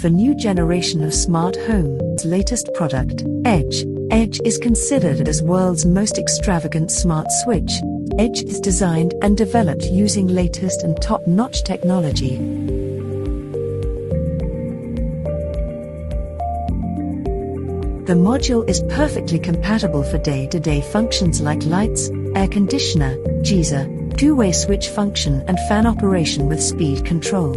The new generation of smart home's latest product, Edge. Edge is considered as world's most extravagant smart switch. Edge is designed and developed using latest and top-notch technology. The module is perfectly compatible for day-to-day functions like lights, air conditioner, geyser, two-way switch function and fan operation with speed control.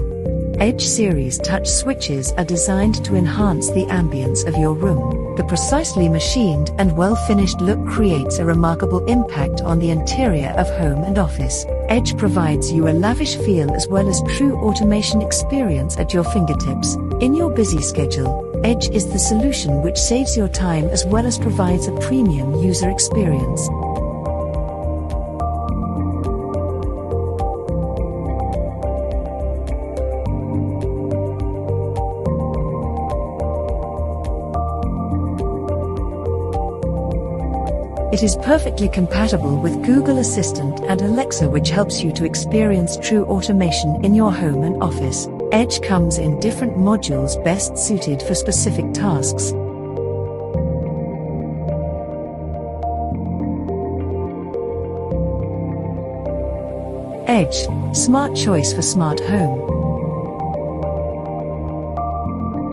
Edge series touch switches are designed to enhance the ambience of your room. The precisely machined and well-finished look creates a remarkable impact on the interior of home and office. Edge provides you a lavish feel as well as true automation experience at your fingertips. In your busy schedule, Edge is the solution which saves your time as well as provides a premium user experience. It is perfectly compatible with Google Assistant and Alexa, which helps you to experience true automation in your home and office. Edge comes in different modules best suited for specific tasks. Edge, smart choice for smart home.